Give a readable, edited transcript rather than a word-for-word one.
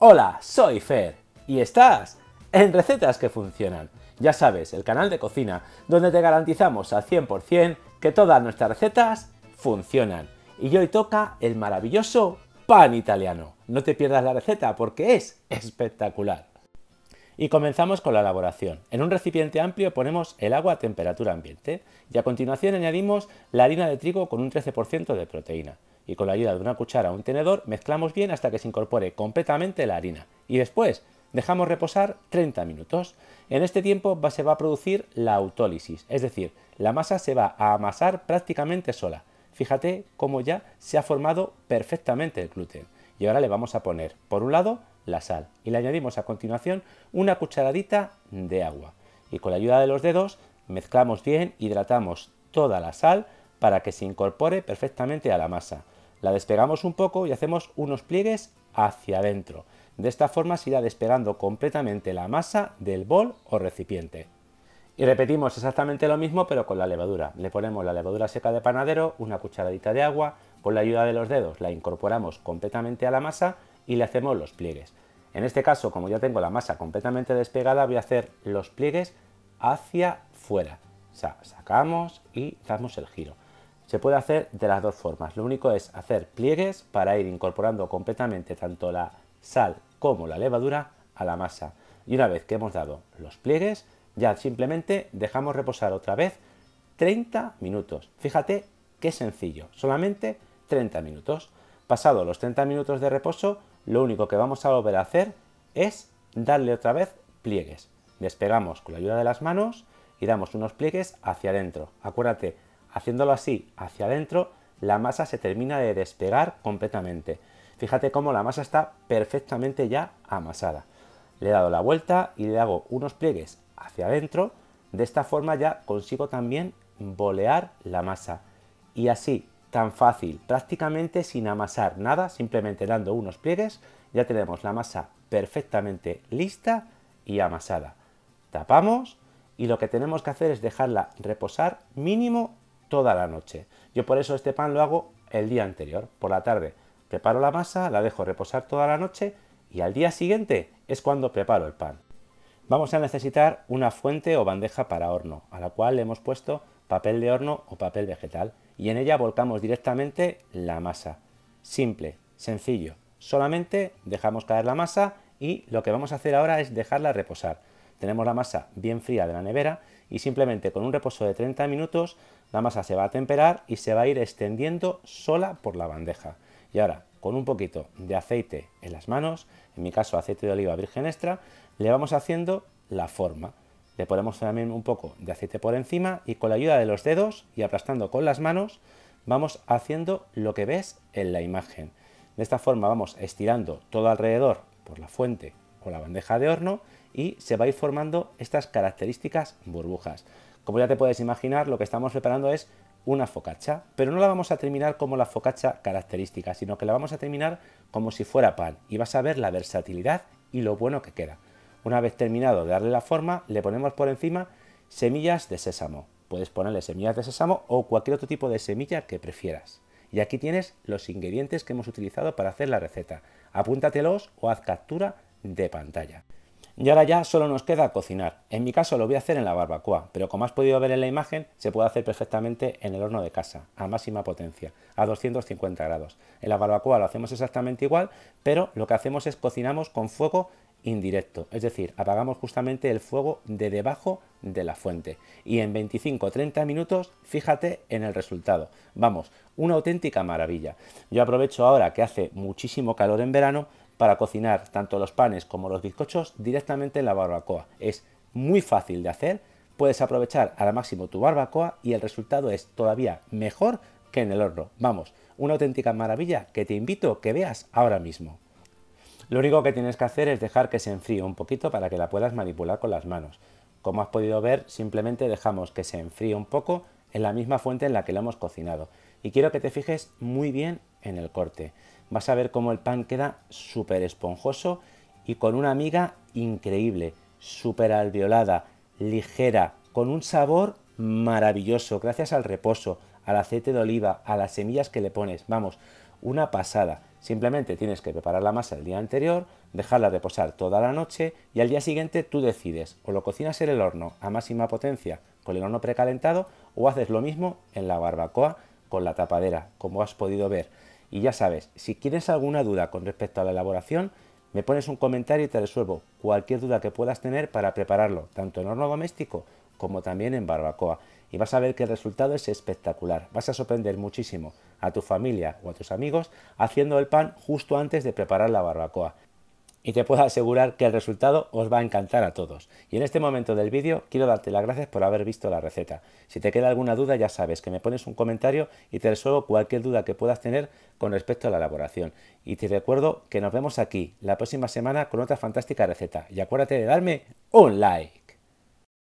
Hola, soy Fer y estás en Recetas que Funcionan. Ya sabes, el canal de cocina donde te garantizamos al 100% que todas nuestras recetas funcionan. Y hoy toca el maravilloso pan italiano. No te pierdas la receta porque es espectacular. Y comenzamos con la elaboración. En un recipiente amplio ponemos el agua a temperatura ambiente y a continuación añadimos la harina de trigo con un 13% de proteína. Y con la ayuda de una cuchara o un tenedor mezclamos bien hasta que se incorpore completamente la harina. Y después dejamos reposar 30 minutos. En este tiempo se va a producir la autólisis, es decir, la masa se va a amasar prácticamente sola. Fíjate cómo ya se ha formado perfectamente el gluten. Y ahora le vamos a poner, por un lado, la sal y le añadimos a continuación una cucharadita de agua. Y con la ayuda de los dedos mezclamos bien, hidratamos toda la sal para que se incorpore perfectamente a la masa. La despegamos un poco y hacemos unos pliegues hacia adentro. De esta forma se irá despegando completamente la masa del bol o recipiente. Y repetimos exactamente lo mismo pero con la levadura. Le ponemos la levadura seca de panadero, una cucharadita de agua, con la ayuda de los dedos la incorporamos completamente a la masa y le hacemos los pliegues. En este caso, como ya tengo la masa completamente despegada, voy a hacer los pliegues hacia fuera. O sea, sacamos y damos el giro. Se puede hacer de las dos formas. Lo único es hacer pliegues para ir incorporando completamente tanto la sal como la levadura a la masa. Y una vez que hemos dado los pliegues, ya simplemente dejamos reposar otra vez 30 minutos. Fíjate qué sencillo, solamente 30 minutos. Pasado los 30 minutos de reposo, lo único que vamos a volver a hacer es darle otra vez pliegues. Despegamos con la ayuda de las manos y damos unos pliegues hacia adentro. Acuérdate, haciéndolo así hacia adentro, la masa se termina de despegar completamente. Fíjate cómo la masa está perfectamente ya amasada. Le he dado la vuelta y le hago unos pliegues hacia adentro. De esta forma ya consigo también bolear la masa. Y así, tan fácil, prácticamente sin amasar nada, simplemente dando unos pliegues, ya tenemos la masa perfectamente lista y amasada. Tapamos y lo que tenemos que hacer es dejarla reposar mínimo toda la noche. Yo por eso este pan lo hago el día anterior. Por la tarde preparo la masa, la dejo reposar toda la noche y al día siguiente es cuando preparo el pan. Vamos a necesitar una fuente o bandeja para horno, a la cual le hemos puesto papel de horno o papel vegetal y en ella volcamos directamente la masa. Simple, sencillo. Solamente dejamos caer la masa y lo que vamos a hacer ahora es dejarla reposar. Tenemos la masa bien fría de la nevera y simplemente con un reposo de 30 minutos la masa se va a temperar y se va a ir extendiendo sola por la bandeja. Y ahora, con un poquito de aceite en las manos, en mi caso aceite de oliva virgen extra, le vamos haciendo la forma. Le ponemos también un poco de aceite por encima y con la ayuda de los dedos y aplastando con las manos vamos haciendo lo que ves en la imagen. De esta forma vamos estirando todo alrededor por la fuente o la bandeja de horno y se va a ir formando estas características burbujas. Como ya te puedes imaginar, lo que estamos preparando es una focaccia, pero no la vamos a terminar como la focaccia característica, sino que la vamos a terminar como si fuera pan y vas a ver la versatilidad y lo bueno que queda. Una vez terminado de darle la forma, le ponemos por encima semillas de sésamo. Puedes ponerle semillas de sésamo o cualquier otro tipo de semilla que prefieras. Y aquí tienes los ingredientes que hemos utilizado para hacer la receta. Apúntatelos o haz captura de pantalla. Y ahora ya solo nos queda cocinar. En mi caso lo voy a hacer en la barbacoa, pero como has podido ver en la imagen, se puede hacer perfectamente en el horno de casa, a máxima potencia, a 250 grados. En la barbacoa lo hacemos exactamente igual, pero lo que hacemos es cocinamos con fuego indirecto, es decir, apagamos justamente el fuego de debajo de la fuente y en 25-30 minutos fíjate en el resultado. Vamos, una auténtica maravilla. Yo aprovecho ahora que hace muchísimo calor en verano para cocinar tanto los panes como los bizcochos directamente en la barbacoa. Es muy fácil de hacer, puedes aprovechar al máximo tu barbacoa y el resultado es todavía mejor que en el horno. Vamos, una auténtica maravilla que te invito a que veas ahora mismo. Lo único que tienes que hacer es dejar que se enfríe un poquito para que la puedas manipular con las manos. Como has podido ver, simplemente dejamos que se enfríe un poco en la misma fuente en la que lo hemos cocinado. Y quiero que te fijes muy bien en el corte. Vas a ver cómo el pan queda súper esponjoso y con una miga increíble, súper alveolada, ligera, con un sabor maravilloso, gracias al reposo, al aceite de oliva, a las semillas que le pones. Vamos, una pasada. Simplemente tienes que preparar la masa el día anterior, dejarla reposar toda la noche y al día siguiente tú decides o lo cocinas en el horno a máxima potencia con el horno precalentado o haces lo mismo en la barbacoa con la tapadera, como has podido ver. Y ya sabes, si tienes alguna duda con respecto a la elaboración, me pones un comentario y te resuelvo cualquier duda que puedas tener para prepararlo, tanto en horno doméstico como también en barbacoa. Y vas a ver que el resultado es espectacular. Vas a sorprender muchísimo a tu familia o a tus amigos haciendo el pan justo antes de preparar la barbacoa. Y te puedo asegurar que el resultado os va a encantar a todos. Y en este momento del vídeo quiero darte las gracias por haber visto la receta. Si te queda alguna duda ya sabes que me pones un comentario y te resuelvo cualquier duda que puedas tener con respecto a la elaboración. Y te recuerdo que nos vemos aquí la próxima semana con otra fantástica receta. Y acuérdate de darme un like.